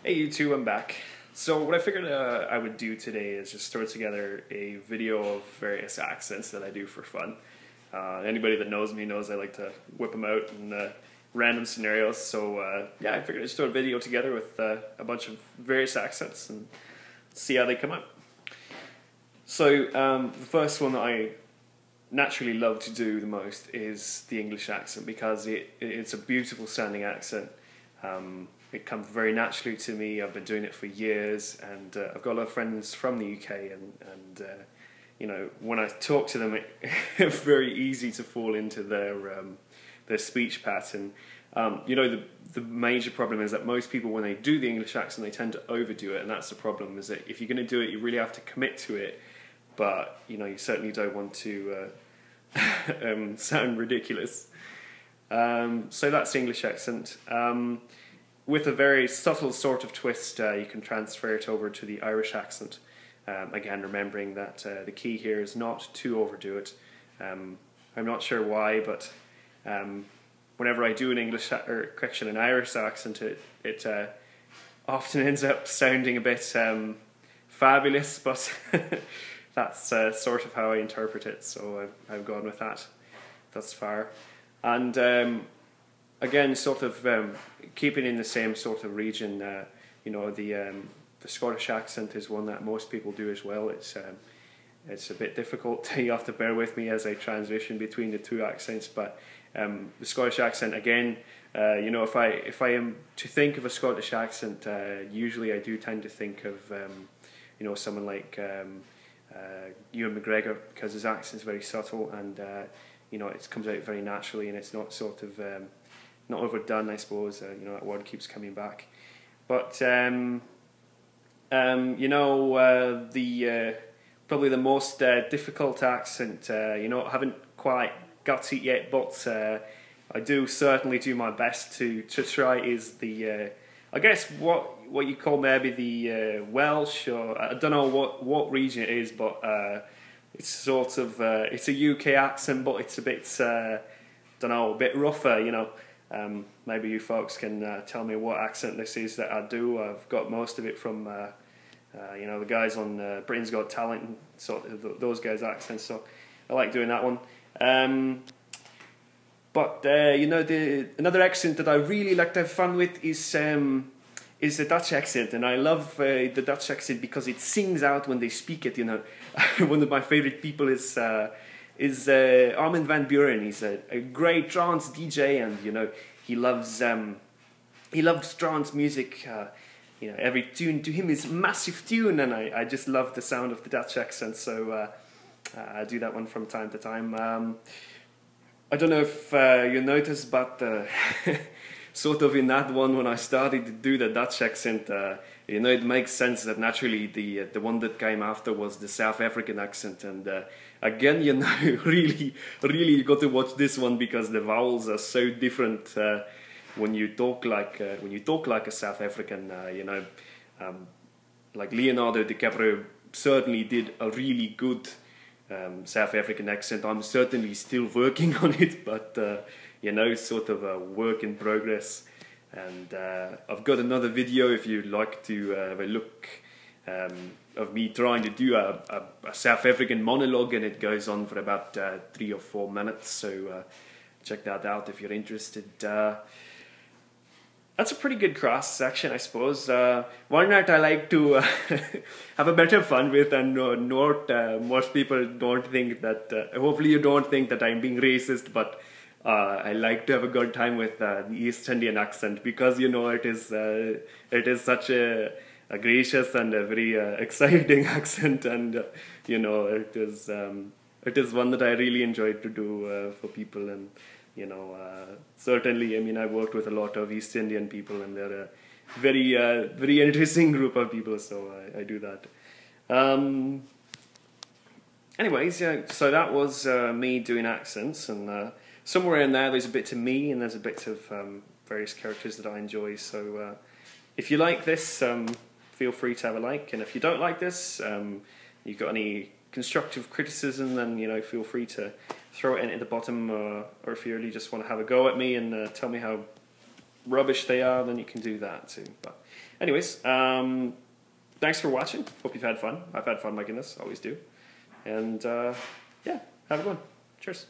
Hey you two, I'm back. So what I figured I would do today is just throw together a video of various accents that I do for fun. Anybody that knows me knows I like to whip them out in random scenarios. So yeah, I figured I'd just throw a video together with a bunch of various accents and see how they come out. So the first one that I naturally love to do the most is the English accent because it's a beautiful sounding accent. It comes very naturally to me. I've been doing it for years, and I've got a lot of friends from the UK, and you know, when I talk to them, it's very easy to fall into their speech pattern. You know, the major problem is that most people, when they do the English accent, they tend to overdo it, and that's the problem. Is that if you're going to do it, you really have to commit to it, but you know, you certainly don't want to sound ridiculous. So that's the English accent. With a very subtle sort of twist, you can transfer it over to the Irish accent. Again, remembering that the key here is not to overdo it. I'm not sure why, but whenever I do an an Irish accent, it often ends up sounding a bit fabulous, but that's sort of how I interpret it, so I've gone with that thus far. And again, sort of keeping in the same sort of region, you know, the Scottish accent is one that most people do as well. It's a bit difficult. You have to bear with me as I transition between the two accents. But the Scottish accent, again, you know, if I am to think of a Scottish accent, usually I do tend to think of you know, someone like Ewan McGregor, because his accent is very subtle and you know, it comes out very naturally, and it's not sort of not overdone, I suppose. You know, that word keeps coming back. But you know, probably the most difficult accent, you know, I haven't quite got it yet, but I do certainly do my best to try, is the I guess what you call maybe the Welsh, or I don't know what region it is, but it's sort of it's a UK accent, but it's a bit don't know, a bit rougher, you know. Maybe you folks can tell me what accent this is that I do. I've got most of it from you know, the guys on Britain's Got Talent, and sort of those guys' accents, so I like doing that one. But you know, another accent that I really like to have fun with is the Dutch accent, and I love the Dutch accent because it sings out when they speak it. You know, one of my favorite people is Armin van Buuren. He's a great trance DJ, and you know, he loves trance music. You know, every tune to him is massive tune, and I just love the sound of the Dutch accent. So I do that one from time to time. I don't know if you noticed, but sort of in that one, when I started to do the Dutch accent, you know, it makes sense that naturally the one that came after was the South African accent, and again, you know, really you got to watch this one because the vowels are so different when you talk like a South African. You know, like Leonardo DiCaprio certainly did a really good South African accent. I'm certainly still working on it, but you know, sort of a work in progress. And I've got another video if you'd like to have a look of me trying to do a South African monologue, and it goes on for about 3 or 4 minutes, so check that out if you're interested. That's a pretty good cross section, I suppose. One that I like to have a better fun with, and not most people don't think that. Hopefully, you don't think that I'm being racist, but I like to have a good time with the East Indian accent, because you know, it is such a gracious and a very exciting accent, and you know, it is one that I really enjoy to do for people. And you know, certainly, I mean, I've worked with a lot of East Indian people, and they're a very interesting group of people, so I do that. Anyways, yeah, so that was me doing accents, and somewhere in there, there's a bit of me, and there's a bit of various characters that I enjoy. So if you like this, feel free to have a like, and if you don't like this, you've got any constructive criticism, then you know, feel free to throw it in at the bottom, or if you really just want to have a go at me and tell me how rubbish they are, then you can do that too. But anyways, thanks for watching. Hope you've had fun. I've had fun making this, always do. And yeah, have a good one. Cheers.